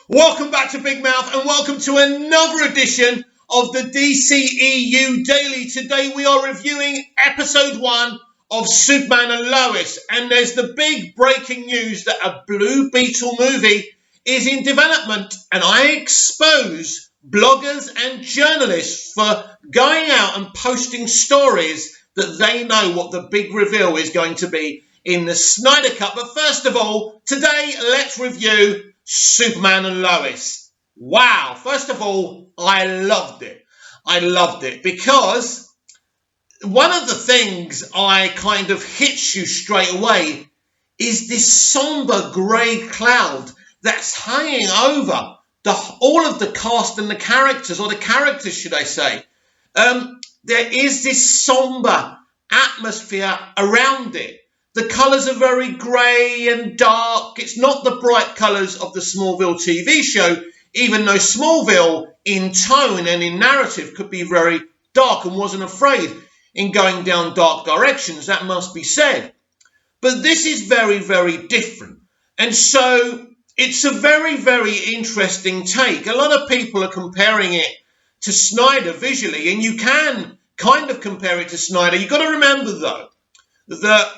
Welcome back to Big Mouth and welcome to another edition of the dceu Daily. Today we are reviewing episode 1 of Superman and Lois, and there's the big breaking news that a Blue Beetle movie is in development, and I expose bloggers and journalists for going out and posting stories that they know what the big reveal is going to be in the Snyder Cut. But first of all, today let's review Superman and Lois. Wow. First of all, I loved it. I loved it because one of the things I kind of hits you straight away is this somber grey cloud that's hanging over all of the cast and the characters, or the characters, should I say. There is this somber atmosphere around it. The colours are very grey and dark. It's not the bright colours of the Smallville TV show, even though Smallville in tone and in narrative could be very dark and wasn't afraid in going down dark directions, that must be said. But this is very, very different. And so it's a very, very interesting take. A lot of people are comparing it to Snyder visually, and you can kind of compare it to Snyder. You've got to remember, though, that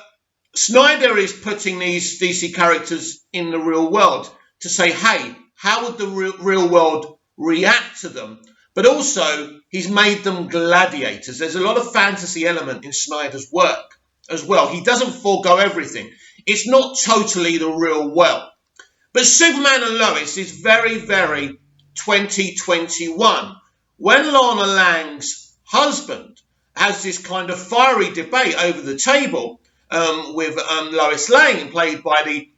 Snyder is putting these DC characters in the real world to say, hey, how would the real world react to them? But also, he's made them gladiators. There's a lot of fantasy element in Snyder's work as well. He doesn't forego everything. It's not totally the real world. But Superman and Lois is very, very 2021. When Lana Lang's husband has this kind of fiery debate over the table with Lois Lane, played by the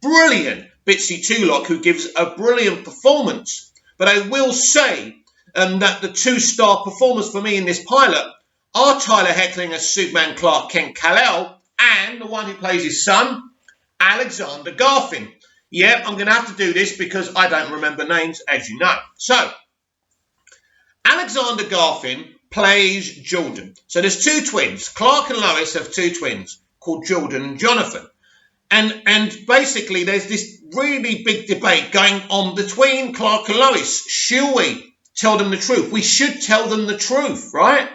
brilliant Bitsy Tulloch, who gives a brilliant performance. But I will say that the 2-star performers for me in this pilot are Tyler Hoechlin as Superman Clark Kent Kal-El and the one who plays his son, Alexander Garfin. Yeah, I'm going to have to do this because I don't remember names, as you know. So, Alexander Garfin plays Jordan. So there's 2 twins. Clark and Lois have 2 twins called Jordan and Jonathan. And basically there's this really big debate going on between Clark and Lois. Should we tell them the truth? We should tell them the truth, right?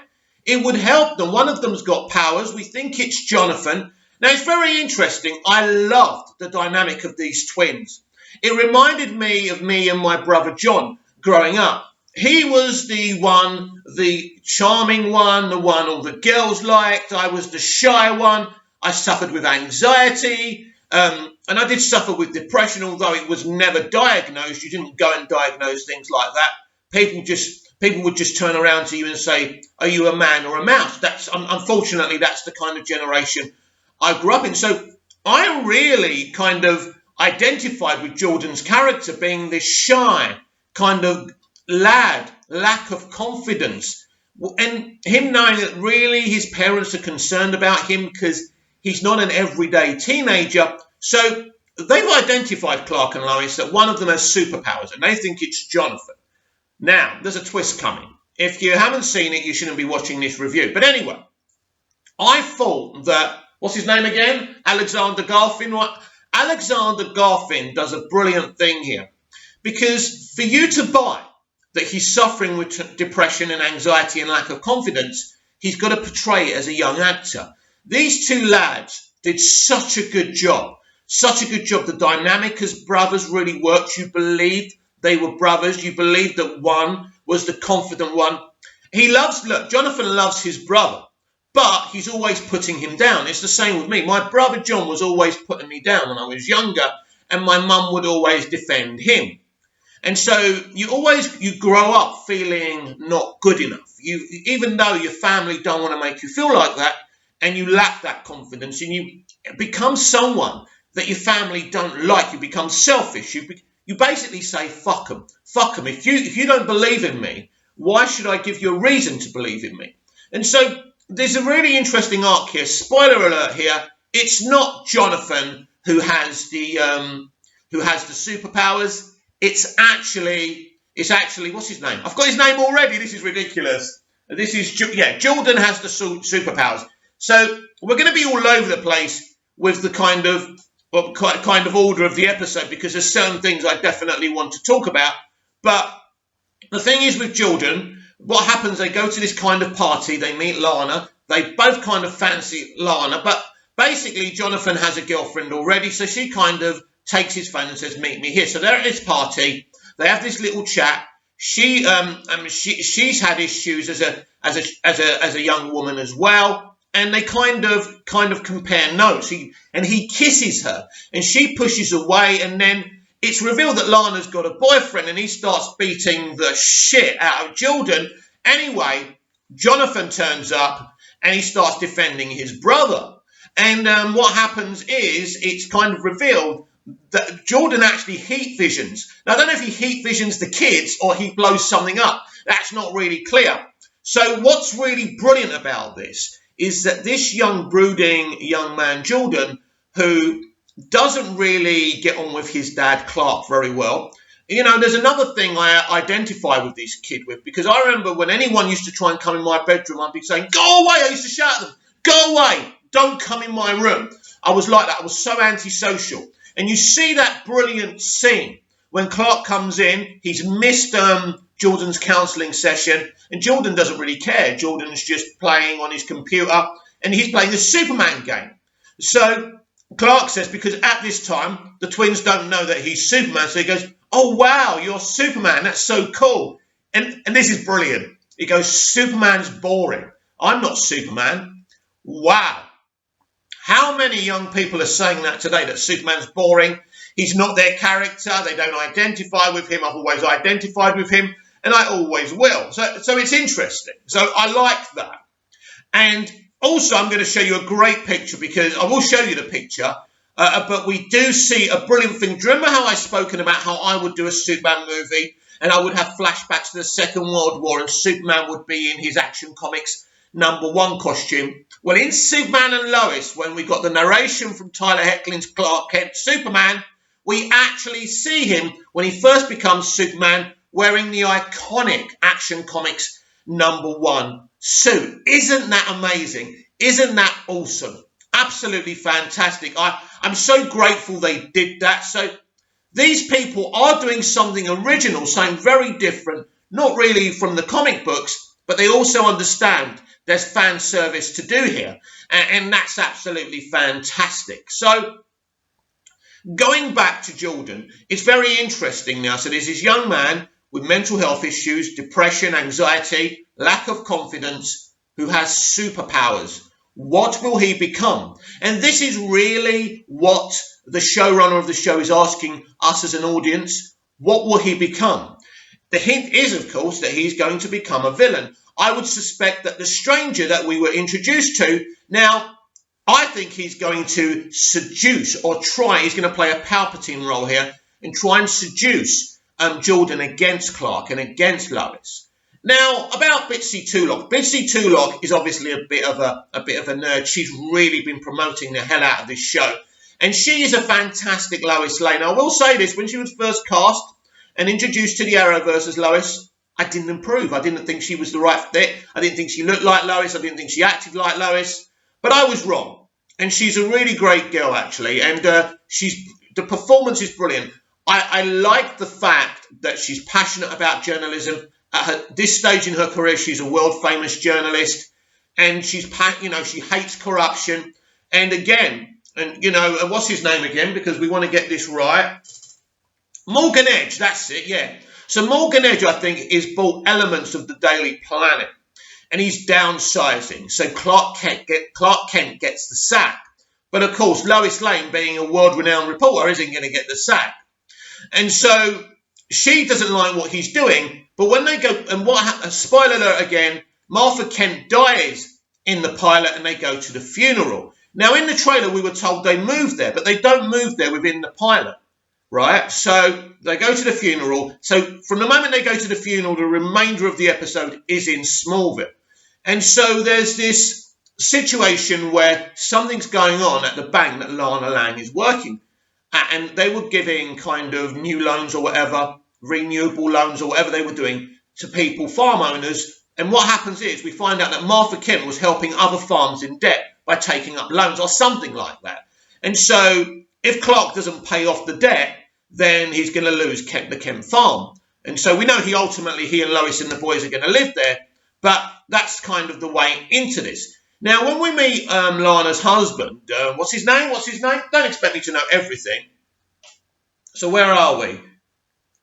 It would help them. One of them's got powers. We think it's Jonathan. Now, it's very interesting. I loved the dynamic of these twins. It reminded me of me and my brother John growing up. He was the one, the charming one, the one all the girls liked. I was the shy one. I suffered with anxiety, and I did suffer with depression, although it was never diagnosed. You didn't go and diagnose things like that. People would just turn around to you and say, are you a man or a mouse? Unfortunately, that's the kind of generation I grew up in. So I really kind of identified with Jordan's character being this shy kind of lad, lack of confidence, and him knowing that really his parents are concerned about him because he's not an everyday teenager. So they've identified, Clark and Lois, that one of them has superpowers, and they think it's Jonathan. Now, there's a twist coming. If you haven't seen it, you shouldn't be watching this review. But anyway, I thought that, what's his name again? Alexander Garfin. Alexander Garfin does a brilliant thing here. Because for you to buy that he's suffering with depression and anxiety and lack of confidence, he's got to portray it as a young actor. These 2 lads did such a good job. Such a good job. The dynamic as brothers really worked. You believed they were brothers. You believed that one was the confident one. Jonathan loves his brother, but he's always putting him down. It's the same with me. My brother John was always putting me down when I was younger, and my mum would always defend him. And so you grow up feeling not good enough. Even though your family don't want to make you feel like that, and you lack that confidence, and you become someone that your family don't like. You become selfish. You basically say, fuck them. Fuck them. If you don't believe in me, why should I give you a reason to believe in me? And so there's a really interesting arc here. Spoiler alert here. It's not Jonathan who has the superpowers. It's actually, what's his name? I've got his name already. This is ridiculous. Jordan has the superpowers. So we're going to be all over the place with the kind of kind of order of the episode, because there's certain things I definitely want to talk about. But the thing is with Jordan, what happens, they go to this kind of party, they meet Lana, they both kind of fancy Lana, but basically Jonathan has a girlfriend already, so she kind of takes his phone and says, meet me here. So they're at this party, they have this little chat. She's had issues as a young woman as well, and they kind of compare notes. He kisses her, and she pushes away, and then it's revealed that Lana's got a boyfriend, and he starts beating the shit out of Jordan. Anyway, Jonathan turns up, and he starts defending his brother. And what happens is, it's kind of revealed that Jordan actually heat visions. Now, I don't know if he heat visions the kids or he blows something up. That's not really clear. So what's really brilliant about this is that this young, brooding young man, Jordan, who doesn't really get on with his dad, Clark, very well. You know, there's another thing I identify with this kid with, because I remember when anyone used to try and come in my bedroom, I'd be saying, go away. I used to shout at them, go away. Don't come in my room. I was like that. I was so antisocial. And you see that brilliant scene when Clark comes in. He's missed Jordan's counselling session, and Jordan doesn't really care. Jordan's just playing on his computer, and he's playing the Superman game. So Clark says, because at this time, the twins don't know that he's Superman, so he goes, oh, wow, you're Superman. That's so cool. And this is brilliant. He goes, Superman's boring. I'm not Superman. Wow. How many young people are saying that today, that Superman's boring? He's not their character. They don't identify with him. I've always identified with him, and I always will. So it's interesting. So I like that. And also, I'm going to show you a great picture, because I will show you the picture, but we do see a brilliant thing. Do you remember how I've spoken about how I would do a Superman movie, and I would have flashbacks to the Second World War, and Superman would be in his Action Comics #1 costume? Well, in Superman and Lois, when we got the narration from Tyler Hoechlin's Clark Kent Superman, we actually see him when he first becomes Superman wearing the iconic Action Comics #1 suit. Isn't that amazing? Isn't that awesome? Absolutely fantastic. I'm so grateful they did that. So these people are doing something original, something very different, not really from the comic books, but they also understand there's fan service to do here, and that's absolutely fantastic. So going back to Jordan, it's very interesting now. So there's this young man with mental health issues, depression, anxiety, lack of confidence, who has superpowers. What will he become? And this is really what the showrunner of the show is asking us as an audience. What will he become? The hint is, of course, that he's going to become a villain. I would suspect that the stranger that we were introduced to, now, I think he's going to seduce, or he's going to play a Palpatine role here and try and seduce Jordan against Clark and against Lois. Now, about Bitsy Tulloch. Bitsy Tulloch is obviously a bit of a nerd. She's really been promoting the hell out of this show. And she is a fantastic Lois Lane. I will say this, when she was first cast and introduced to the Arrowverse as Lois, I didn't approve. I didn't think she was the right fit. I didn't think she looked like Lois. I didn't think she acted like Lois. But I was wrong. And she's a really great girl, actually. And the performance is brilliant. I like the fact that she's passionate about journalism. At this stage in her career, she's a world-famous journalist. And she hates corruption. And again, what's his name again? Because we want to get this right. Morgan Edge, that's it, yeah. So Morgan Edge, I think, is bought elements of the Daily Planet, and he's downsizing. So Clark Kent gets the sack. But, of course, Lois Lane, being a world-renowned reporter, isn't going to get the sack. And so she doesn't like what he's doing. But when they go, and spoiler alert again, Martha Kent dies in the pilot, and they go to the funeral. Now, in the trailer, we were told they moved there, but they don't move there within the pilot. Right, so they go to the funeral. So from the moment they go to the funeral, the remainder of the episode is in Smallville. And so there's this situation where something's going on at the bank that Lana Lang is working at, and they were giving kind of new loans or whatever, renewable loans or whatever they were doing to people, farm owners. And what happens is we find out that Martha Kent was helping other farms in debt by taking up loans or something like that. And so if Clark doesn't pay off the debt, then he's going to lose the Kent farm. And so we know he and Lois and the boys are going to live there, but that's kind of the way into this. Now, when we meet Lana's husband, what's his name? Don't expect me to know everything. So where are we?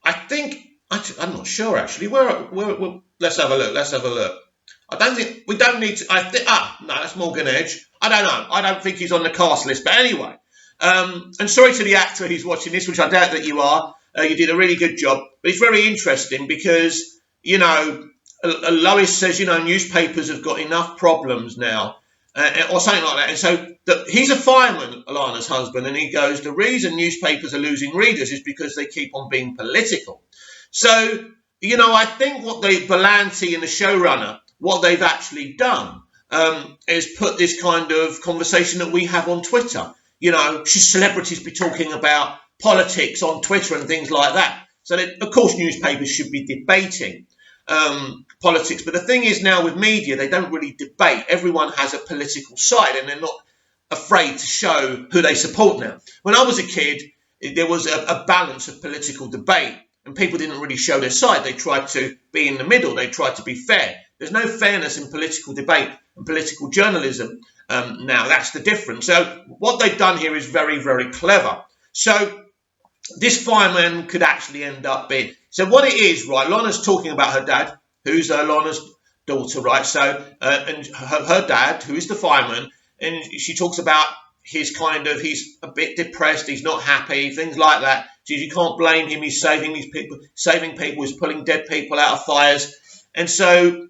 I'm not sure, actually. Let's have a look. I don't think, we don't need to, no, that's Morgan Edge. I don't know. I don't think he's on the cast list. But anyway, and sorry to the actor who's watching this, which I doubt that you are. You did a really good job. But it's very interesting because, Lois says, newspapers have got enough problems now, or something like that. And so he's a fireman, Alana's husband, and he goes, the reason newspapers are losing readers is because they keep on being political. So, I think what Berlanti and the showrunner, what they've actually done is put this kind of conversation that we have on Twitter. Should celebrities be talking about politics on Twitter and things like that? So, of course, newspapers should be debating politics. But the thing is now with media, they don't really debate. Everyone has a political side and they're not afraid to show who they support now. When I was a kid, there was a balance of political debate and people didn't really show their side. They tried to be in the middle. They tried to be fair. There's no fairness in political debate and political journalism now. That's the difference. So what they've done here is very, very clever. So this fireman could actually end up being... So what it is, right, Lana's talking about her dad, who's Lana's daughter, right? So, and her dad, who is the fireman, and she talks about he's a bit depressed, he's not happy, things like that. So you can't blame him, he's saving people, he's pulling dead people out of fires. And so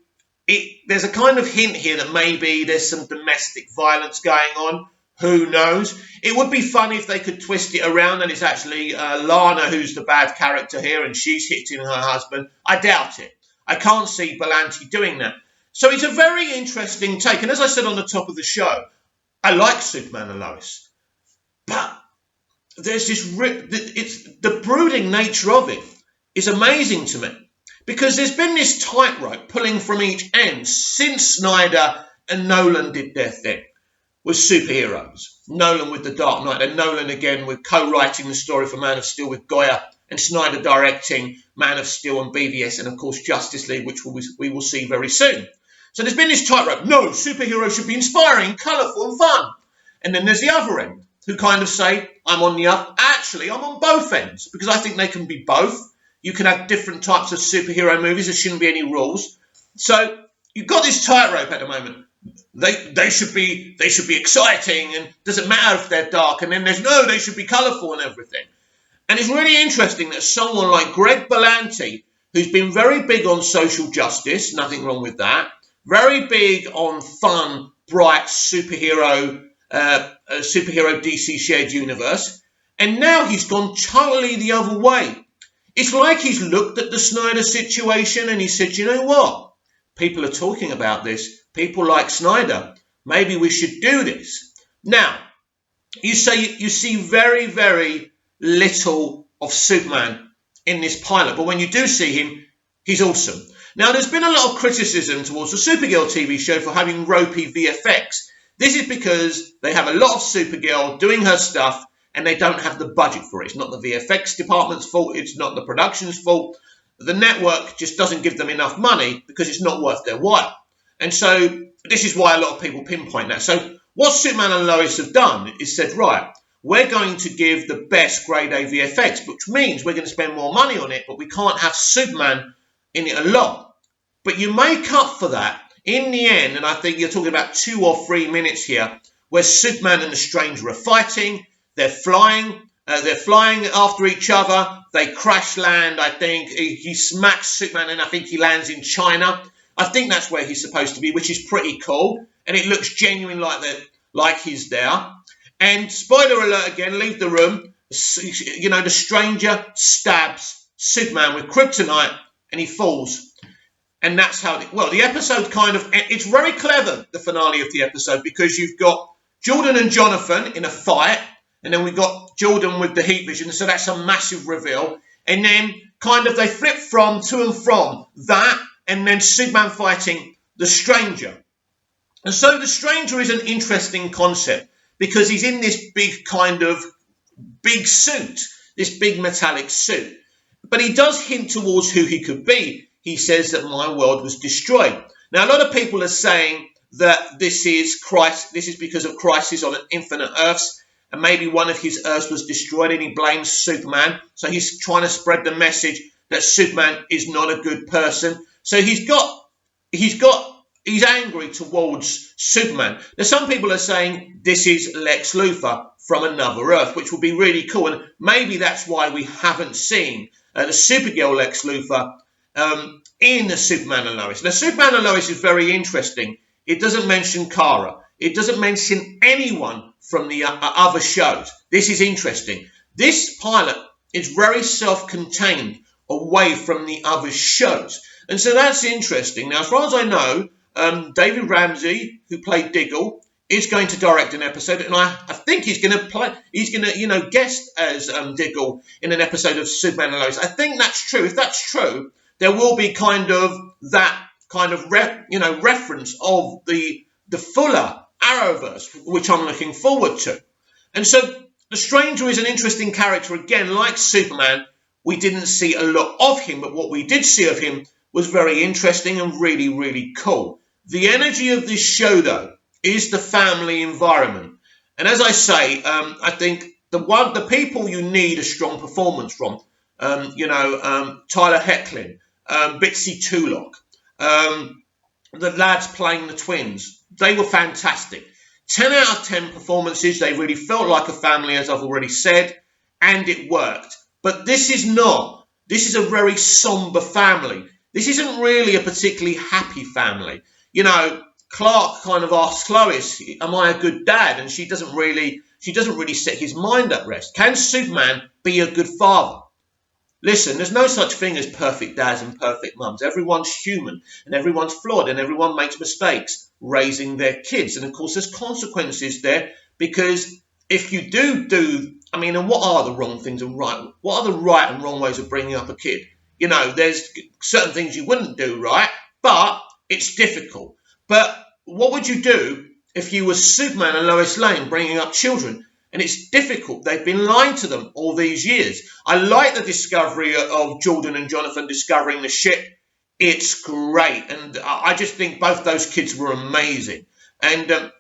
there's a kind of hint here that maybe there's some domestic violence going on. Who knows? It would be funny if they could twist it around and it's actually Lana who's the bad character here and she's hitting her husband. I doubt it. I can't see Berlanti doing that. So it's a very interesting take. And as I said on the top of the show, I like Superman and Lois. But there's the brooding nature of it is amazing to me. Because there's been this tightrope pulling from each end since Snyder and Nolan did their thing. With superheroes. Nolan with The Dark Knight, and Nolan again with co-writing the story for Man of Steel with Goya, and Snyder directing Man of Steel and BVS, and of course Justice League, which we will see very soon. So there's been this tightrope. No, superheroes should be inspiring, colourful and fun. And then there's the other end, who kind of say, I'm on both ends, because I think they can be both. You can have different types of superhero movies. There shouldn't be any rules. So you've got this tightrope at the moment. They should be exciting, and doesn't matter if they're dark. And then they should be colourful and everything. And it's really interesting that someone like Greg Berlanti, who's been very big on social justice, nothing wrong with that, very big on fun, bright superhero DC shared universe, and now he's gone totally the other way. It's like he's looked at the Snyder situation and he said, you know what? People are talking about this. People like Snyder. Maybe we should do this. Now, you see very, very little of Superman in this pilot. But when you do see him, he's awesome. Now, there's been a lot of criticism towards the Supergirl TV show for having ropey VFX. This is because they have a lot of Supergirl doing her stuff and they don't have the budget for it. It's not the VFX department's fault. It's not the production's fault. The network just doesn't give them enough money because it's not worth their while. And so this is why a lot of people pinpoint that. So what Superman and Lois have done is said, right, we're going to give the best grade A VFX, which means we're going to spend more money on it, but we can't have Superman in it a lot. But you make up for that in the end, and I think you're talking about 2 or 3 minutes here, where Superman and the Stranger are fighting, they're flying after each other, they crash land, I think, he smacks Superman and I think he lands in China. I think that's where he's supposed to be, which is pretty cool, and it looks genuine like he's there. And spoiler alert again, leave the room, the Stranger stabs Superman with kryptonite and he falls. And that's how, the episode it's very clever, the finale of the episode, because you've got Jordan and Jonathan in a fight, and then we've got Jordan with the heat vision, so that's a massive reveal. And then they flip to and from that, and then Superman fighting the Stranger. And so the Stranger is an interesting concept, because he's in this big big suit, this big metallic suit. But he does hint towards who he could be. He says that my world was destroyed. Now, a lot of people are saying that this is because of Crisis on Infinite Earths, and maybe one of his Earths was destroyed and he blames Superman. So he's trying to spread the message that Superman is not a good person. So he's angry towards Superman. Now, some people are saying this is Lex Luthor from another Earth, which would be really cool. And maybe that's why we haven't seen the Supergirl Lex Luthor in the Superman and Lois. Now, Superman and Lois is very interesting. It doesn't mention Kara. It doesn't mention anyone from the other shows. This is interesting. This pilot is very self-contained away from the other shows. And so that's interesting. Now, as far as I know, David Ramsey, who played Diggle, is going to direct an episode, and I think he's going to guest as Diggle in an episode of Superman and Lois. I think that's true. If that's true, there will be reference of the fuller Arrowverse, which I'm looking forward to. And so the Stranger is an interesting character. Again, like Superman, we didn't see a lot of him, but what we did see of him was very interesting and really, really cool. The energy of this show, though, is the family environment. And as I say, I think the people you need a strong performance from, Tyler Hoechlin, Bitsy Tulloch, the lads playing the twins, they were fantastic. 10 out of 10 performances. They really felt like a family, as I've already said, and it worked. But this is not. This is a very somber family. This isn't really a particularly happy family. Clark kind of asks Lois, am I a good dad? And she doesn't really set his mind at rest. Can Superman be a good father? Listen, there's no such thing as perfect dads and perfect mums. Everyone's human and everyone's flawed and everyone makes mistakes raising their kids. And of course, there's consequences there, because if you and what are the wrong things and right? What are the right and wrong ways of bringing up a kid? There's certain things you wouldn't do right, but it's difficult. But what would you do if you were Superman and Lois Lane bringing up children? And it's difficult. They've been lying to them all these years. I like the discovery of Jordan and Jonathan discovering the ship. It's great. And I just think both those kids were amazing. And,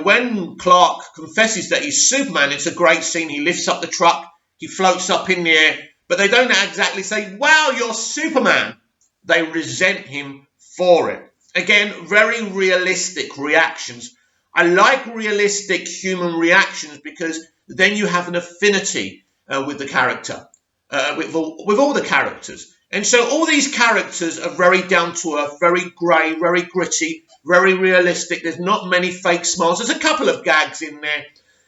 when Clark confesses that he's Superman, it's a great scene. He lifts up the truck. He floats up in the air. But they don't exactly say, wow, you're Superman. They resent him for it. Again, very realistic reactions. I like realistic human reactions because then you have an affinity with the character, with all the characters. And so all these characters are very down to earth, very grey, very gritty, very realistic. There's not many fake smiles. There's a couple of gags in there.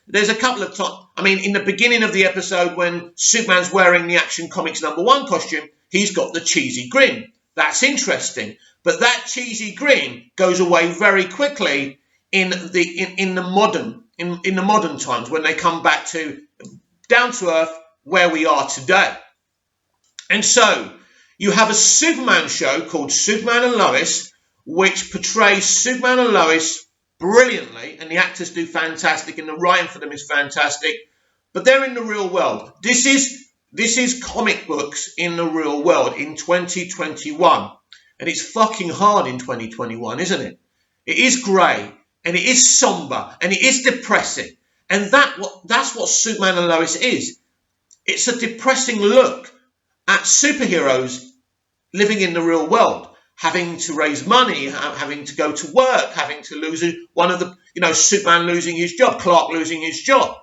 There's a couple of times. In the beginning of the episode when Superman's wearing the Action Comics #1 costume, he's got the cheesy grin. That's interesting. But that cheesy grin goes away very quickly in the modern times when they come back to down to earth where we are today. And so you have a Superman show called Superman and Lois, which portrays Superman and Lois brilliantly, and the actors do fantastic, and the writing for them is fantastic. But they're in the real world. This is comic books in the real world in 2021. And it's fucking hard in 2021, isn't it? It is grey, and it is somber, and it is depressing. And that's what Superman and Lois is. It's a depressing look at superheroes living in the real world, having to raise money, having to go to work, having to lose Superman losing his job, Clark losing his job.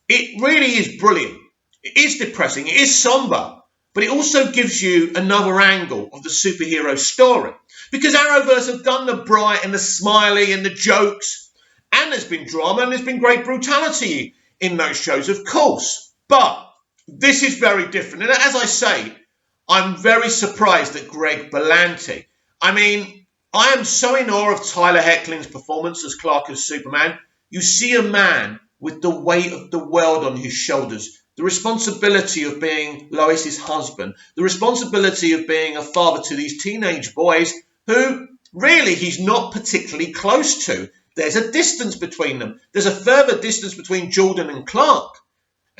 It really is brilliant. It is depressing. It is somber. But it also gives you another angle of the superhero story. Because Arrowverse have done the bright and the smiley and the jokes. And there's been drama and there's been great brutality in those shows, of course. But this is very different. And as I say, I'm very surprised at Greg Berlanti. I am so in awe of Tyler Hoechlin's performance as Clark as Superman. You see a man with the weight of the world on his shoulders. The responsibility of being Lois's husband, the responsibility of being a father to these teenage boys who really he's not particularly close to. There's a distance between them. There's a further distance between Jordan and Clark.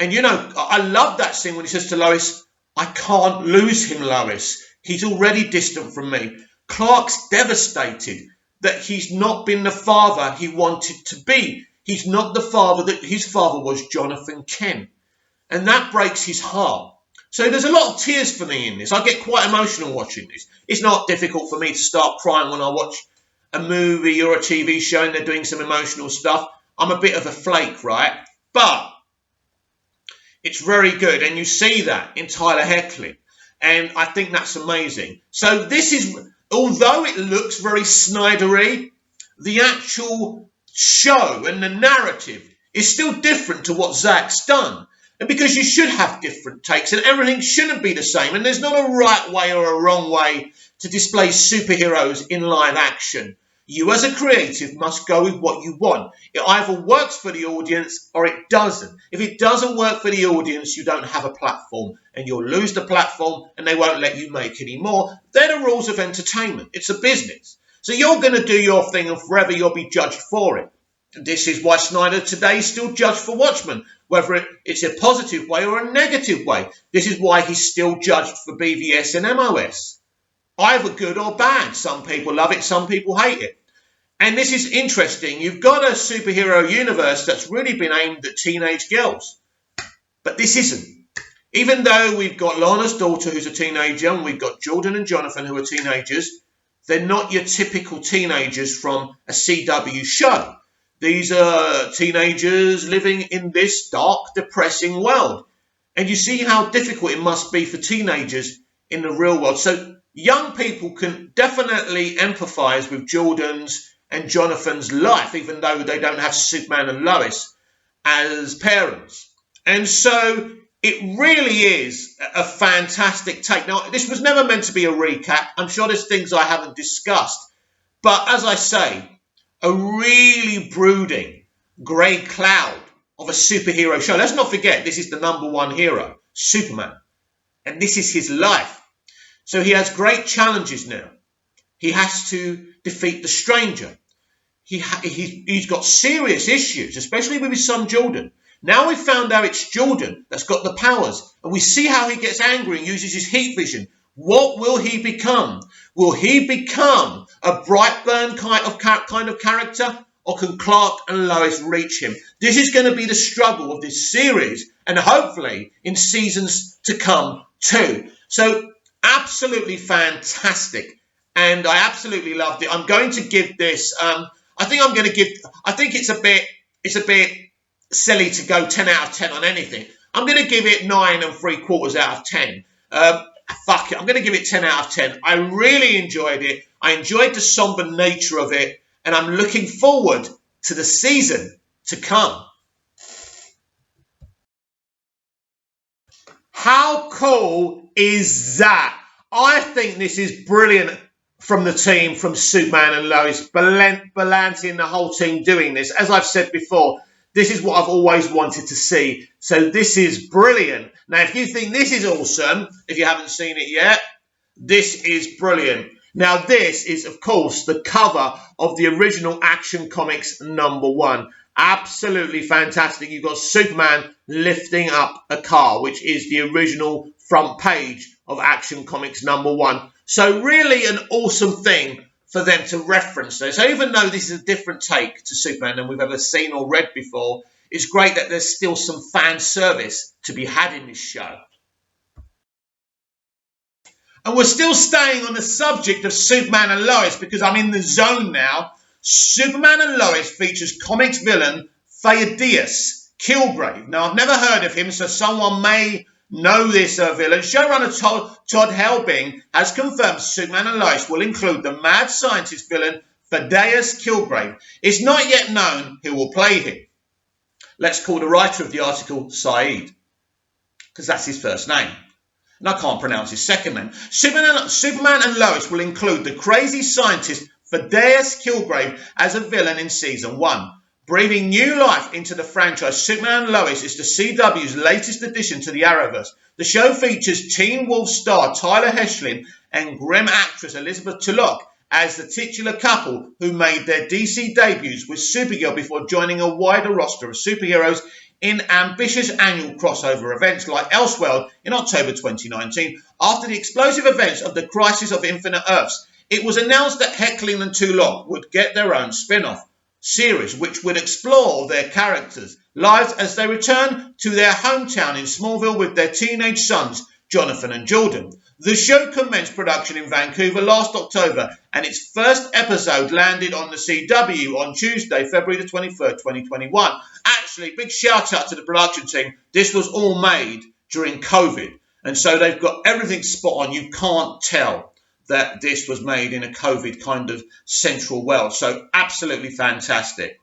And, you know, I love that scene when he says to Lois, I can't lose him, Lois. He's already distant from me. Clark's devastated that he's not been the father he wanted to be. He's not the father that his father was, Jonathan Kent. And that breaks his heart. So there's a lot of tears for me in this. I get quite emotional watching this. It's not difficult for me to start crying when I watch a movie or a TV show and they're doing some emotional stuff. I'm a bit of a flake, right? But it's very good. And you see that in Tyler Hoechlin. And I think that's amazing. So this is, although it looks very Snydery, the actual show and the narrative is still different to what Zack's done. And because you should have different takes and everything shouldn't be the same. And there's not a right way or a wrong way to display superheroes in live action. You as a creative must go with what you want. It either works for the audience or it doesn't. If it doesn't work for the audience, you don't have a platform and you'll lose the platform and they won't let you make any more. They're the rules of entertainment. It's a business. So you're going to do your thing and forever you'll be judged for it. This is why Snyder today is still judged for Watchmen, whether it's a positive way or a negative way. This is why he's still judged for BVS and MOS. Either good or bad. Some people love it, some people hate it. And this is interesting. You've got a superhero universe that's really been aimed at teenage girls. But this isn't. Even though we've got Lana's daughter who's a teenager and we've got Jordan and Jonathan who are teenagers, they're not your typical teenagers from a CW show. These are teenagers living in this dark, depressing world. And you see how difficult it must be for teenagers in the real world. So young people can definitely empathise with Jordan's and Jonathan's life, even though they don't have Superman and Lois as parents. And so it really is a fantastic take. Now, this was never meant to be a recap. I'm sure there's things I haven't discussed. But as I say, a really brooding grey cloud of a superhero show. Let's not forget, this is the #1 hero, Superman. And this is his life. So he has great challenges now. He has to defeat the Stranger. He's got serious issues, especially with his son Jordan. Now we've found out it's Jordan that's got the powers. And we see how he gets angry and uses his heat vision. What will he become? Will he become a Brightburn kind of character? Or can Clark and Lois reach him? This is going to be the struggle of this series. And hopefully in seasons to come too. So absolutely fantastic. And I absolutely loved it. I'm going to give this, I think it's a bit silly to go 10 out of 10 on anything. I'm going to give it 9 3/4 out of 10. Fuck it, I'm going to give it 10 out of 10. I really enjoyed it. I enjoyed the somber nature of it. And I'm looking forward to the season to come. How cool is that? I think this is brilliant from the team, from Superman and Lois. Berlanti and the whole team doing this. As I've said before, this is what I've always wanted to see. So this is brilliant. Now, if you think this is awesome, if you haven't seen it yet, this is brilliant. Now, this is, of course, the cover of the original Action Comics #1. Absolutely fantastic. You've got Superman lifting up a car, which is the original front page of Action Comics #1. So really an awesome thing for them to reference this. So even though this is a different take to Superman than we've ever seen or read before, it's great that there's still some fan service to be had in this show. And we're still staying on the subject of Superman and Lois because I'm in the zone now. Superman and Lois features comics villain Thaddeus Kilgrave. Now, I've never heard of him, so someone may know this villain. Showrunner Todd Helbing has confirmed Superman and Lois will include the mad scientist villain Thaddeus Kilgrave. It's not yet known who will play him. Let's call the writer of the article Saeed, because that's his first name. And I can't pronounce his second name. Superman and Lois will include the crazy scientist Thaddeus Kilgrave as a villain in Season 1. Breathing new life into the franchise, Superman and Lois is the CW's latest addition to the Arrowverse. The show features Teen Wolf star Tyler Hoechlin and grim actress Elizabeth Tulloch as the titular couple who made their DC debuts with Supergirl before joining a wider roster of superheroes in ambitious annual crossover events like Elseworld in October 2019. After the explosive events of the Crisis of Infinite Earths, it was announced that Heckling and Tulok would get their own spin-off series, which would explore their characters' lives as they return to their hometown in Smallville with their teenage sons, Jonathan and Jordan. The show commenced production in Vancouver last October, and its first episode landed on the CW on Tuesday, February the 23rd, 2021. Actually, big shout out to the production team. This was all made during COVID, and so they've got everything spot on. You can't tell that this was made in a COVID kind of central world. So absolutely fantastic.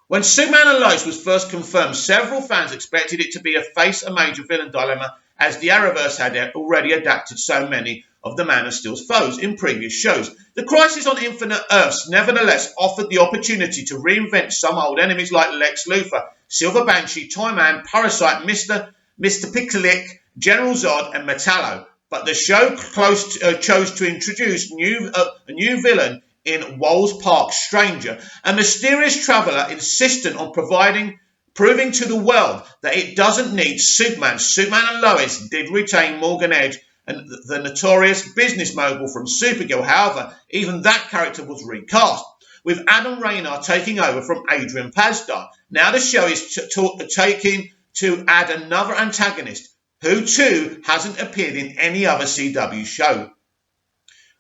When Superman and Lois was first confirmed, several fans expected it to be a face a major villain dilemma, as the Arrowverse had already adapted so many of the Man of Steel's foes in previous shows. The Crisis on Infinite Earths nevertheless offered the opportunity to reinvent some old enemies like Lex Luthor, Silver Banshee, Toyman, Parasite, Mr. Pixelic, General Zod and Metallo. But the show chose to introduce a new villain in Walls Park Stranger, a mysterious traveller insistent on proving to the world that it doesn't need Superman. Superman and Lois did retain Morgan Edge and the notorious business mogul from Supergirl. However, even that character was recast, with Adam Rayner taking over from Adrian Pasdar. Now the show is taking to add another antagonist, who too hasn't appeared in any other CW show.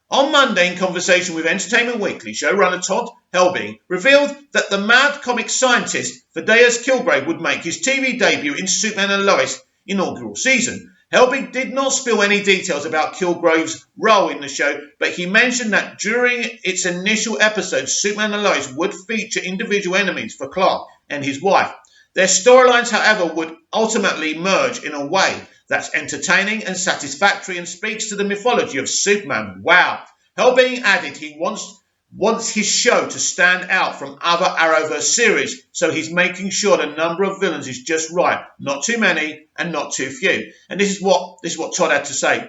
On Monday, in conversation with Entertainment Weekly, showrunner Todd Helbing revealed that the mad comic scientist Thaddeus Kilgrave would make his TV debut in Superman and Lois' inaugural season. Helbing did not spill any details about Kilgrave's role in the show, but he mentioned that during its initial episodes, Superman and Lois would feature individual enemies for Clark and his wife. Their storylines, however, would ultimately merge in a way that's entertaining and satisfactory and speaks to the mythology of Superman. Wow. Helbing added he wants his show to stand out from other Arrowverse series, so he's making sure the number of villains is just right. Not too many and not too few. And this is what Todd had to say.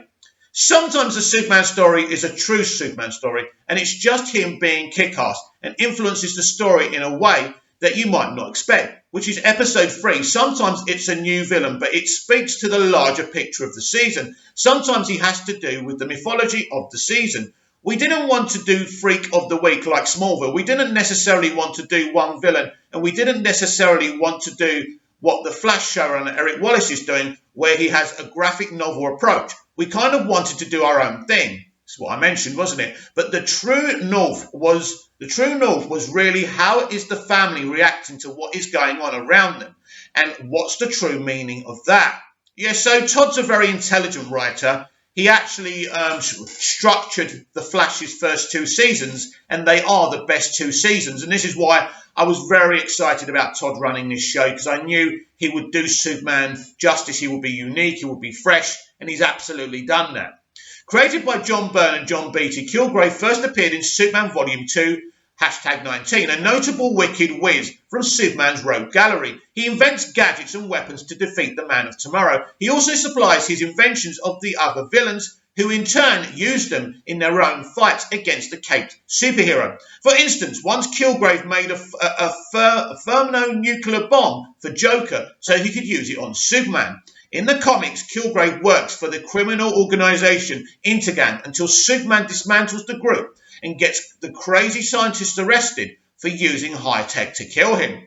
Sometimes the Superman story is a true Superman story, and it's just him being kick-ass and influences the story in a way that you might not expect, which is episode 3. Sometimes it's a new villain, but it speaks to the larger picture of the season. Sometimes he has to do with the mythology of the season. We didn't want to do Freak of the Week like Smallville. We didn't necessarily want to do one villain, and we didn't necessarily want to do what the Flash showrunner Eric Wallace is doing, where he has a graphic novel approach. We kind of wanted to do our own thing. That's what I mentioned, wasn't it? But the true north was really how is the family reacting to what is going on around them, and what's the true meaning of that? Yeah, so Todd's a very intelligent writer. He actually structured the Flash's first 2 seasons, and they are the best 2 seasons. And this is why I was very excited about Todd running this show, because I knew he would do Superman justice. He would be unique, he would be fresh, and he's absolutely done that. Created by John Byrne and John Beatty, Kilgrave first appeared in Superman Volume 2, #19, a notable wicked whiz from Superman's Rogue Gallery. He invents gadgets and weapons to defeat the Man of Tomorrow. He also supplies his inventions of the other villains, who in turn use them in their own fights against the caped superhero. For instance, once Kilgrave made a thermonuclear bomb for Joker so he could use it on Superman. In the comics, Kilgrave works for the criminal organization Intergang until Superman dismantles the group and gets the crazy scientist arrested for using high-tech to kill him.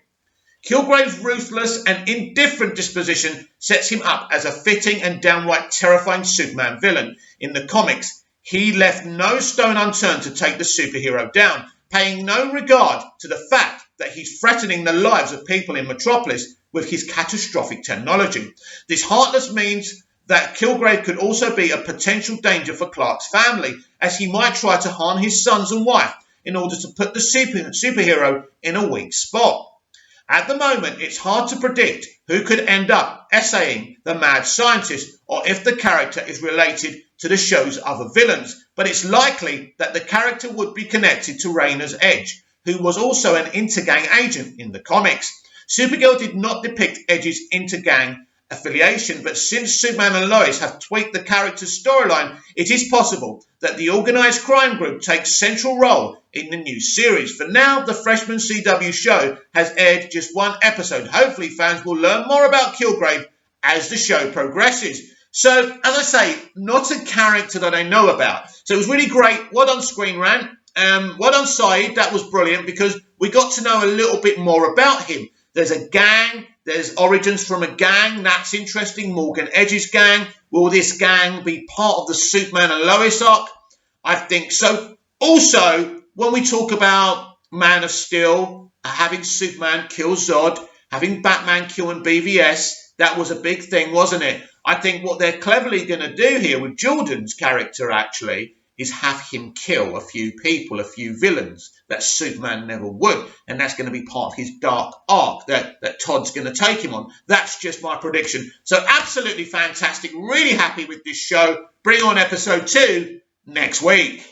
Kilgrave's ruthless and indifferent disposition sets him up as a fitting and downright terrifying Superman villain. In the comics, he left no stone unturned to take the superhero down, paying no regard to the fact that he's threatening the lives of people in Metropolis with his catastrophic technology. This heartless means that Kilgrave could also be a potential danger for Clark's family, as he might try to harm his sons and wife in order to put the superhero in a weak spot. At the moment, it's hard to predict who could end up essaying the mad scientist, or if the character is related to the show's other villains, but it's likely that the character would be connected to Rayner's Edge, who was also an Intergang agent in the comics. Supergirl did not depict Edge's Intergang affiliation, but since Superman and Lois have tweaked the character's storyline, it is possible that the organised crime group takes central role in the new series. For now, the Freshman CW show has aired just one episode. Hopefully, fans will learn more about Kilgrave as the show progresses. So, as I say, not a character that I know about. So it was really great. Well done, Screen Rant. Well done, Saeed. That was brilliant because we got to know a little bit more about him. There's a gang. There's origins from a gang. That's interesting. Morgan Edge's gang. Will this gang be part of the Superman and Lois arc? I think so. Also, when we talk about Man of Steel, having Superman kill Zod, having Batman killing BVS, that was a big thing, wasn't it? I think what they're cleverly going to do here with Jordan's character, actually, is have him kill a few people, a few villains that Superman never would. And that's going to be part of his dark arc that Todd's going to take him on. That's just my prediction. So absolutely fantastic. Really happy with this show. Bring on episode 2 next week.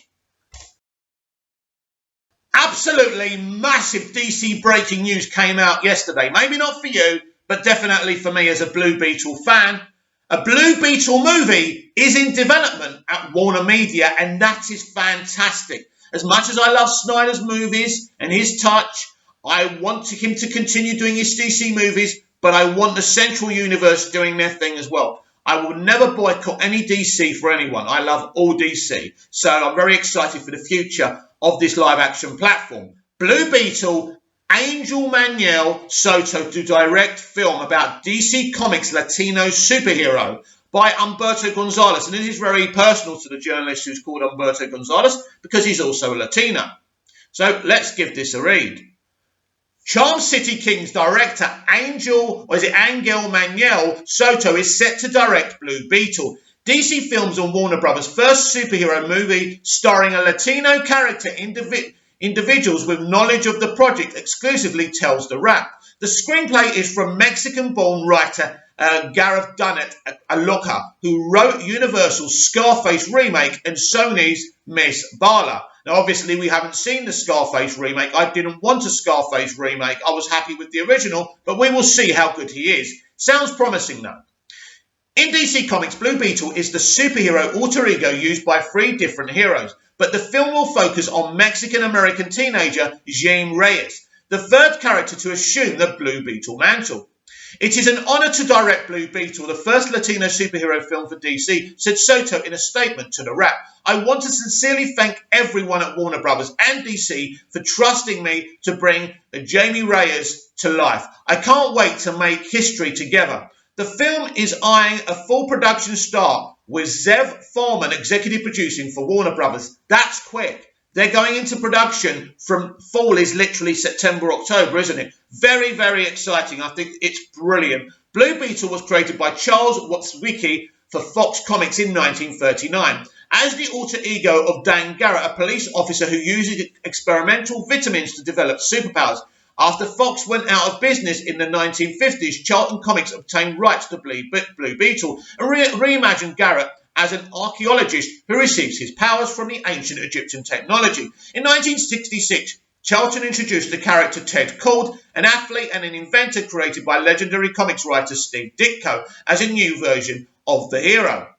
Absolutely massive DC breaking news came out yesterday. Maybe not for you, but definitely for me as a Blue Beetle fan. A Blue Beetle movie is in development at Warner Media, and that is fantastic. As much as I love Snyder's movies and his touch, I want him to continue doing his DC movies, but I want the Central Universe doing their thing as well. I will never boycott any DC for anyone. I love all DC. So I'm very excited for the future of this live-action platform. Blue Beetle, Angel Manuel Soto to direct film about DC Comics Latino superhero by Humberto Gonzalez. And this is very personal to the journalist who's called Humberto Gonzalez because he's also a Latino. So let's give this a read. Charm City Kings director Angel Manuel Soto is set to direct Blue Beetle, DC Films and Warner Brothers' first superhero movie starring a Latino character. Individuals with knowledge of the project exclusively tells the rap. The screenplay is from Mexican-born writer Gareth Dunnett Aloca, who wrote Universal's Scarface remake and Sony's Miss Bala. Now, obviously, we haven't seen the Scarface remake. I didn't want a Scarface remake. I was happy with the original, but we will see how good he is. Sounds promising, though. In DC Comics, Blue Beetle is the superhero alter ego used by 3 different heroes, but the film will focus on Mexican-American teenager Jaime Reyes, the 3rd character to assume the Blue Beetle mantle. It is an honour to direct Blue Beetle, the first Latino superhero film for DC, said Soto in a statement to the Wrap. I want to sincerely thank everyone at Warner Brothers and DC for trusting me to bring Jaime Reyes to life. I can't wait to make history together. The film is eyeing a full production start with Zev Foreman executive producing for Warner Brothers. That's quick. They're going into production from fall is literally September, October, isn't it? Very, very exciting. I think it's brilliant. Blue Beetle was created by Charles Watzwicki for Fox Comics in 1939. As the alter ego of Dan Garrett, a police officer who uses experimental vitamins to develop superpowers. After Fox went out of business in the 1950s, Charlton Comics obtained rights to Blue Beetle and reimagined Garrett as an archaeologist who receives his powers from the ancient Egyptian technology. In 1966, Charlton introduced the character Ted Cord, an athlete and an inventor created by legendary comics writer Steve Ditko, as a new version of the hero.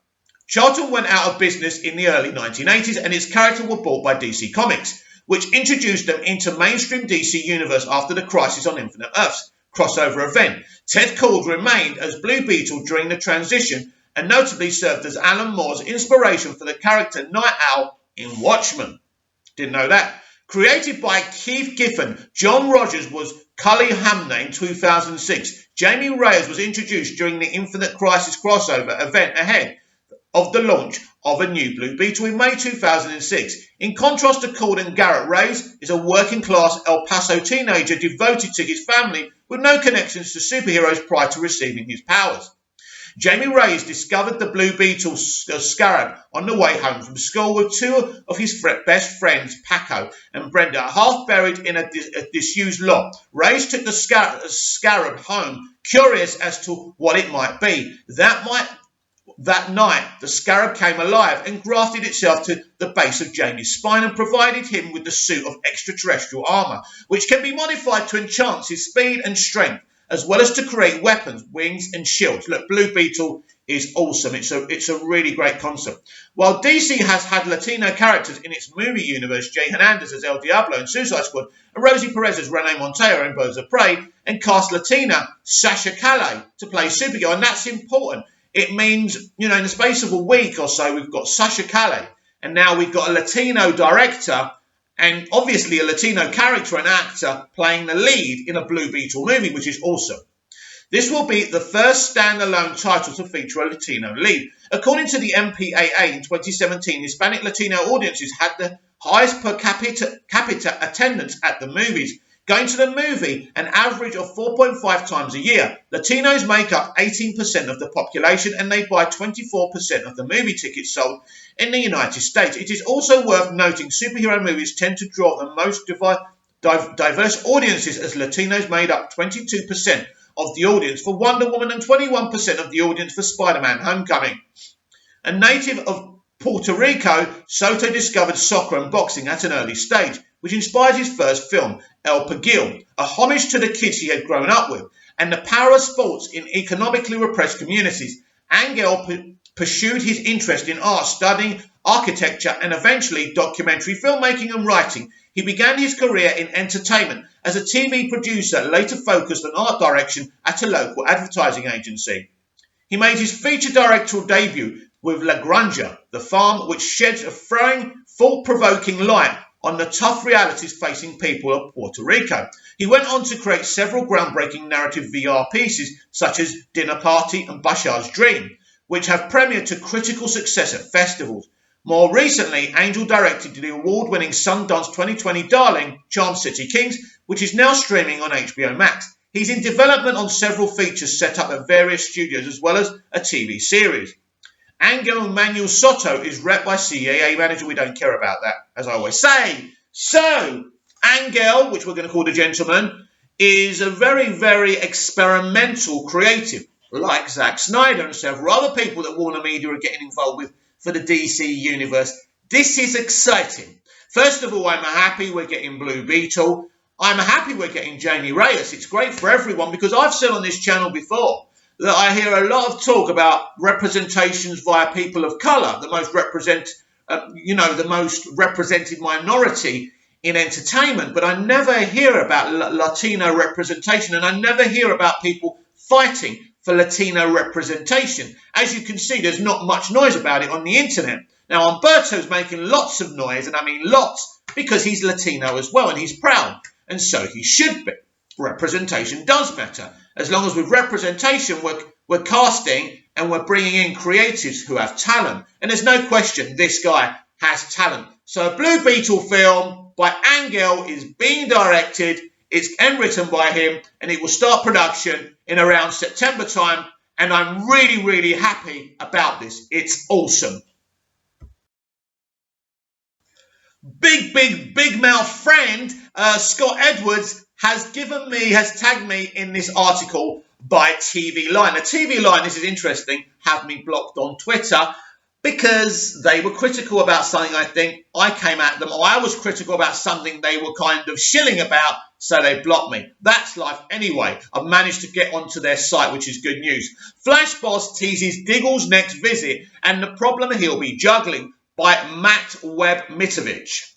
Charlton went out of business in the early 1980s and his character was bought by DC Comics, which introduced them into mainstream DC universe after the Crisis on Infinite Earths crossover event. Ted Cord remained as Blue Beetle during the transition and notably served as Alan Moore's inspiration for the character Night Owl in Watchmen. Didn't know that. Created by Keith Giffen, John Rogers was Cully Hamner in 2006. Jaime Reyes was introduced during the Infinite Crisis crossover event ahead of the launch of a new Blue Beetle in May 2006. In contrast to Cord and Garrett, Reyes is a working-class El Paso teenager devoted to his family with no connections to superheroes prior to receiving his powers. Jaime Reyes discovered the Blue Beetle scarab on the way home from school with 2 of his best friends, Paco and Brenda, half buried in a disused lot. Reyes took the scarab home, curious as to what it might be. That night, the scarab came alive and grafted itself to the base of Jamie's spine and provided him with the suit of extraterrestrial armour, which can be modified to enhance his speed and strength. as well as to create weapons, wings and shields. Look, Blue Beetle is awesome. It's a really great concept. While DC has had Latino characters in its movie universe, Jay Hernandez as El Diablo in Suicide Squad, and Rosie Perez as Renee Montoya in Birds of Prey, and cast Latina Sasha Calle to play Supergirl, and that's important. It means, in the space of a week or so, we've got Sasha Calle, and now we've got a Latino director and obviously a Latino character and actor playing the lead in a Blue Beetle movie, which is awesome. This will be the first standalone title to feature a Latino lead. According to the MPAA in 2017, Hispanic Latino audiences had the highest per capita attendance at the movies, going to the movie an average of 4.5 times a year. Latinos make up 18% of the population and they buy 24% of the movie tickets sold in the United States. It is also worth noting superhero movies tend to draw the most diverse audiences, as Latinos made up 22% of the audience for Wonder Woman and 21% of the audience for Spider-Man Homecoming. A native of Puerto Rico, Soto discovered soccer and boxing at an early stage, which inspired his first film, El Pagil, a homage to the kids he had grown up with, and the power of sports in economically repressed communities. Angel pursued his interest in art, studying architecture and eventually documentary filmmaking and writing. He began his career in entertainment as a TV producer, later focused on art direction at a local advertising agency. He made his feature directorial debut with La Granja, The Farm, which sheds a thought-provoking light on the tough realities facing people of Puerto Rico. He went on to create several groundbreaking narrative VR pieces, such as Dinner Party and Bashar's Dream, which have premiered to critical success at festivals. More recently, Angel directed the award-winning Sundance 2020 darling, Charm City Kings, which is now streaming on HBO Max. He's in development on several features set up at various studios, as well as a TV series. Angel Manuel Soto is rep by CAA manager. We don't care about that, as I always say. So, Angel, which we're going to call the gentleman, is a very, very experimental creative, like Zack Snyder and several other people that Warner Media are getting involved with for the DC universe. This is exciting. First of all, I'm happy we're getting Blue Beetle. I'm happy we're getting Jamie Reyes. It's great for everyone, because I've said on this channel before that I hear a lot of talk about representations via people of colour, the most represented minority in entertainment, but I never hear about Latino representation, and I never hear about people fighting for Latino representation. As you can see, there's not much noise about it on the internet. Now, Umberto's making lots of noise, and I mean lots, because he's Latino as well, and he's proud, and so he should be. Representation does matter. As long as with representation, we're casting and we're bringing in creatives who have talent. And there's no question this guy has talent. So a Blue Beetle film by Angel is being directed. It's written by him, and it will start production in around September time. And I'm really, really happy about this. It's awesome. Big mouth friend, Scott Edwards, has tagged me in this article by TV Line. Now, TV Line, this is interesting, have me blocked on Twitter because they were critical about something. I think I came at them, or I was critical about something they were kind of shilling about, so they blocked me. That's life anyway. I've managed to get onto their site, which is good news. Flash Boss teases Diggle's next visit and the problem he'll be juggling by Matt Webb-Mitovich.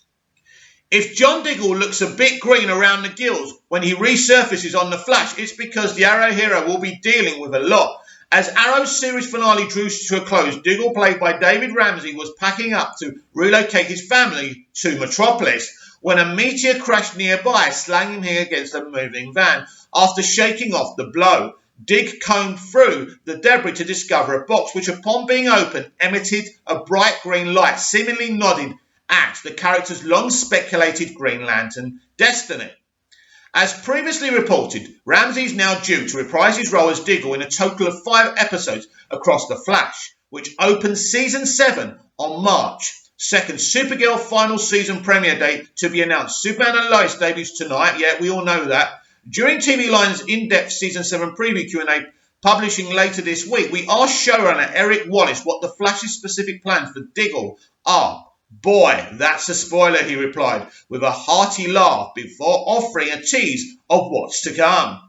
If John Diggle looks a bit green around the gills when he resurfaces on The Flash, it's because the Arrow hero will be dealing with a lot. As Arrow's series finale drew to a close, Diggle, played by David Ramsey, was packing up to relocate his family to Metropolis when a meteor crashed nearby, slamming him against a moving van. After shaking off the blow, Dig combed through the debris to discover a box, which upon being opened emitted a bright green light, seemingly nodding at the character's long-speculated Green Lantern destiny. As previously reported, Ramsey is now due to reprise his role as Diggle in a total of 5 episodes across The Flash, which opens Season 7 on March 2nd. Supergirl final season premiere date to be announced. Superman and Lois debuts tonight. Yeah, we all know that. During TV Line's in-depth Season 7 preview Q&A publishing later this week, we asked showrunner Eric Wallace what The Flash's specific plans for Diggle are. Boy, that's a spoiler, he replied, with a hearty laugh before offering a tease of what's to come.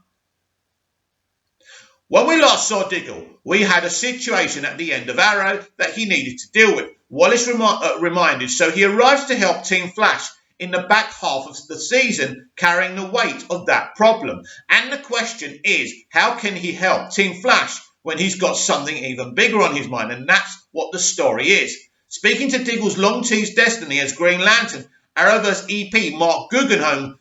When we last saw Diggle, we had a situation at the end of Arrow that he needed to deal with. Wallace reminded, so he arrives to help Team Flash in the back half of the season, carrying the weight of that problem. And the question is, how can he help Team Flash when he's got something even bigger on his mind? And that's what the story is. Speaking to Diggle's long-teased destiny as Green Lantern, Arrowverse EP Mark Guggenheim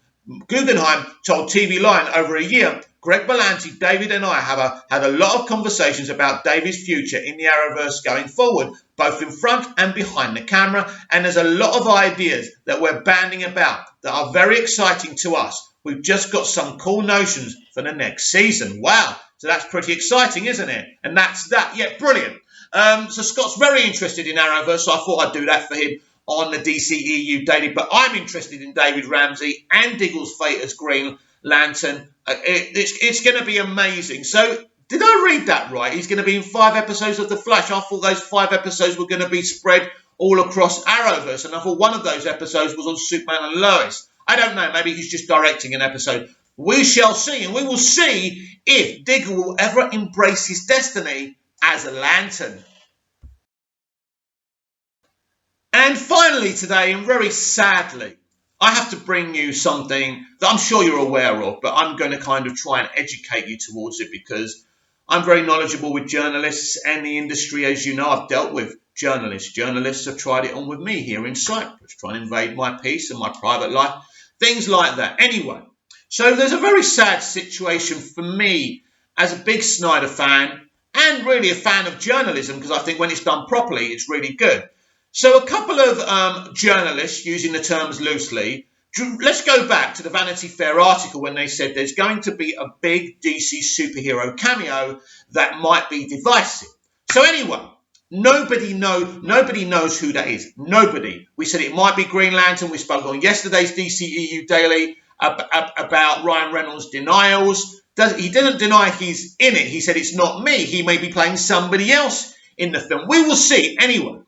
told TV Line over a year, Greg Berlanti, David and I have had a lot of conversations about David's future in the Arrowverse going forward, both in front and behind the camera, and there's a lot of ideas that we're banding about that are very exciting to us. We've just got some cool notions for the next season. Wow, so that's pretty exciting, isn't it? And that's that. Yeah, brilliant. So Scott's very interested in Arrowverse, so I thought I'd do that for him on the DCEU Daily. But I'm interested in David Ramsey and Diggle's fate as Green Lantern. It's going to be amazing. So did I read that right? He's going to be in 5 episodes of The Flash. I thought those 5 episodes were going to be spread all across Arrowverse, and I thought one of those episodes was on Superman and Lois. I don't know. Maybe he's just directing an episode. We shall see, and we will see if Diggle will ever embrace his destiny as a Lantern. And finally today, and very sadly, I have to bring you something that I'm sure you're aware of, but I'm going to kind of try and educate you towards it because I'm very knowledgeable with journalists and the industry. As you know, I've dealt with journalists. Journalists have tried it on with me here in Cyprus, trying to invade my peace and my private life, things like that. Anyway, so there's a very sad situation for me as a big Snyder fan and really a fan of journalism, because I think when it's done properly, it's really good. So a couple of journalists, using the terms loosely, let's go back to the Vanity Fair article when they said there's going to be a big DC superhero cameo that might be divisive. So anyway, nobody knows who that is. Nobody. We said it might be Green Lantern. We spoke on yesterday's DCEU Daily about Ryan Reynolds' denials. He didn't deny he's in it. He said it's not me. He may be playing somebody else in the film. We will see anyway.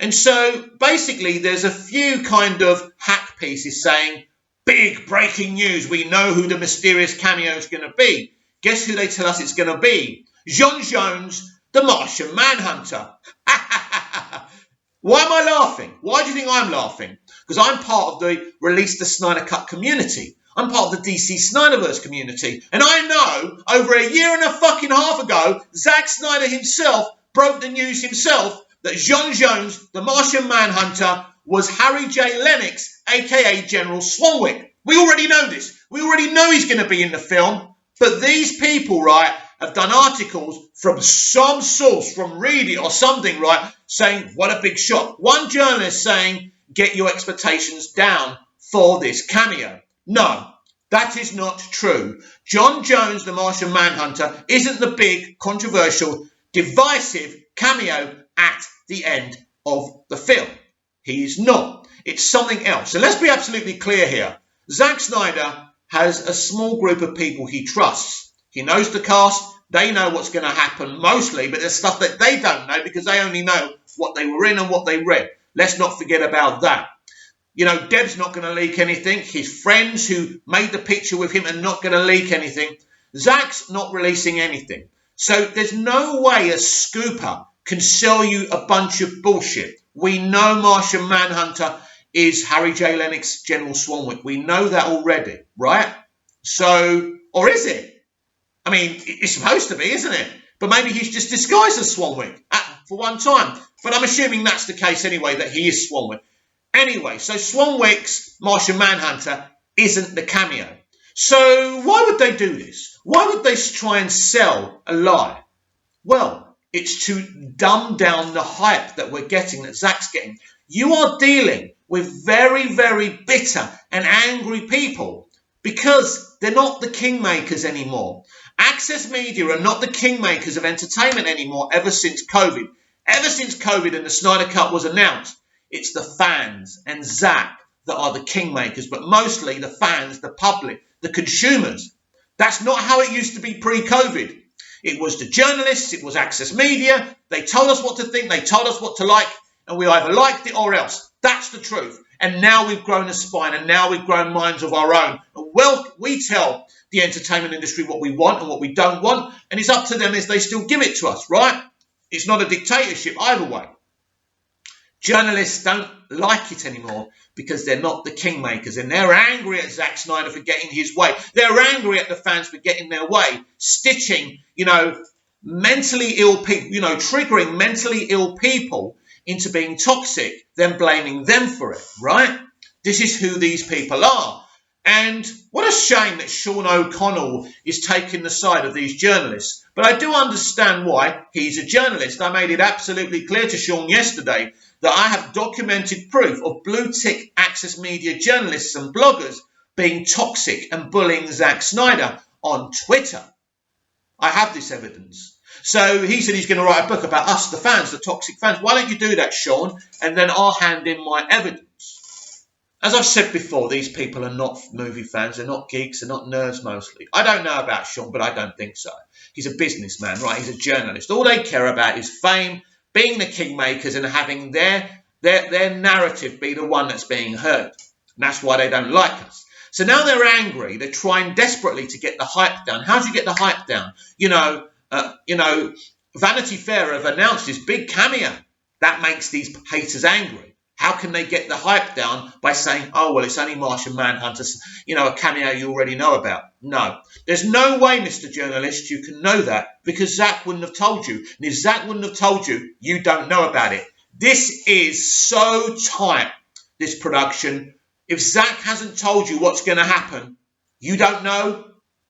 And so basically there's a few kind of hack pieces saying, big breaking news. We know who the mysterious cameo is going to be. Guess who they tell us it's going to be? J'onn J'onzz, the Martian Manhunter. Why am I laughing? Why do you think I'm laughing? Because I'm part of the Release the Snyder Cut community. I'm part of the DC Snyderverse community. And I know over a year and a fucking half ago, Zack Snyder himself broke the news himself that J'onn J'onzz, the Martian Manhunter, was Harry J. Lennox, a.k.a. General Swanwick. We already know this. We already know he's going to be in the film. But these people, right, have done articles from some source, from Read It or something, right, saying, what a big shock. One journalist saying, get your expectations down for this cameo. No, that is not true. J'onn J'onzz, the Martian Manhunter, isn't the big, controversial, divisive cameo at the end of the film. He's not. It's something else. So let's be absolutely clear here. Zack Snyder has a small group of people he trusts. He knows the cast. They know what's going to happen mostly, but there's stuff that they don't know because they only know what they were in and what they read. Let's not forget about that. You know, Deb's not going to leak anything. His friends who made the picture with him are not going to leak anything. Zack's not releasing anything. So there's no way a scooper can sell you a bunch of bullshit. We know Martian Manhunter is Harry J. Lennox, General Swanwick. We know that already, right? So, or is it? I mean, it's supposed to be, isn't it? But maybe he's just disguised as Swanwick for one time. But I'm assuming that's the case anyway, that he is Swanwick. Anyway, so Swanwick's Martian Manhunter isn't the cameo. So why would they do this? Why would they try and sell a lie? Well, it's to dumb down the hype that we're getting, that Zack's getting. You are dealing with very, very bitter and angry people because they're not the kingmakers anymore. Access Media are not the kingmakers of entertainment anymore ever since COVID. Ever since COVID and the Snyder Cut was announced, it's the fans and Zack that are the kingmakers, but mostly the fans, the public, the consumers. That's not how it used to be pre-COVID. It was the journalists, it was Access Media. They told us what to think, they told us what to like, and we either liked it or else. That's the truth. And now we've grown a spine, and now we've grown minds of our own. And well, we tell the entertainment industry what we want and what we don't want, and it's up to them as they still give it to us, right? It's not a dictatorship either way. Journalists don't like it anymore because they're not the kingmakers, and they're angry at Zack Snyder for getting his way. They're angry at the fans for getting their way, stitching, mentally ill people, triggering mentally ill people into being toxic, then blaming them for it, right? This is who these people are. And what a shame that Sean O'Connell is taking the side of these journalists. But I do understand why. He's a journalist. I made it absolutely clear to Sean yesterday that I have documented proof of blue-tick access media journalists and bloggers being toxic and bullying Zack Snyder on Twitter. I have this evidence. So he said he's going to write a book about us, the fans, the toxic fans. Why don't you do that, Sean? And then I'll hand in my evidence. As I've said before, these people are not movie fans. They're not geeks. They're not nerds mostly. I don't know about Sean, but I don't think so. He's a businessman, right? He's a journalist. All they care about is fame, being the kingmakers, and having their narrative be the one that's being heard. And that's why they don't like us. So now they're angry. They're trying desperately to get the hype down. How do you get the hype down? Vanity Fair have announced this big cameo. That makes these haters angry. How can they get the hype down by saying, oh, well, it's only Martian Manhunter, a cameo you already know about? No. There's no way, Mr. Journalist, you can know that because Zack wouldn't have told you. And if Zack wouldn't have told you, you don't know about it. This is so tight, this production. If Zack hasn't told you what's going to happen, you don't know,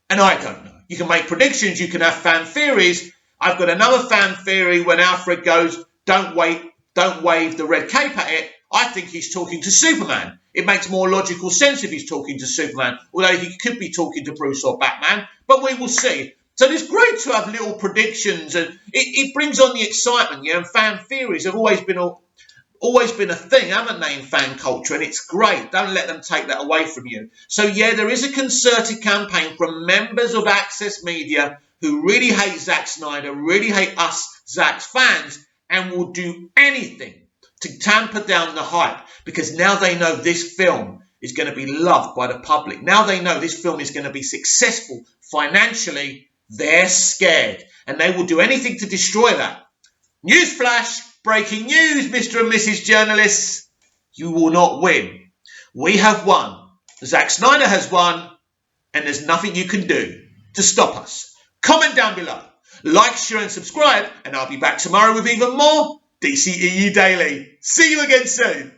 and I don't know. You can make predictions. You can have fan theories. I've got another fan theory when Alfred goes, don't wave the red cape at it. I think he's talking to Superman. It makes more logical sense if he's talking to Superman, although he could be talking to Bruce or Batman, but we will see. So it's great to have little predictions, and it brings on the excitement, and fan theories have always been a thing, haven't they, in fan culture, and it's great. Don't let them take that away from you. So there is a concerted campaign from members of Access Media who really hate Zack Snyder, really hate us, Zack's fans, and will do anything to tamper down the hype, because now they know this film is going to be loved by the public. Now they know this film is going to be successful financially. They're scared, and they will do anything to destroy that. Newsflash, breaking news, Mr. and Mrs. Journalists. You will not win. We have won. Zack Snyder has won, and there's nothing you can do to stop us. Comment down below. Like, share and subscribe, and I'll be back tomorrow with even more DCEU Daily. See you again soon.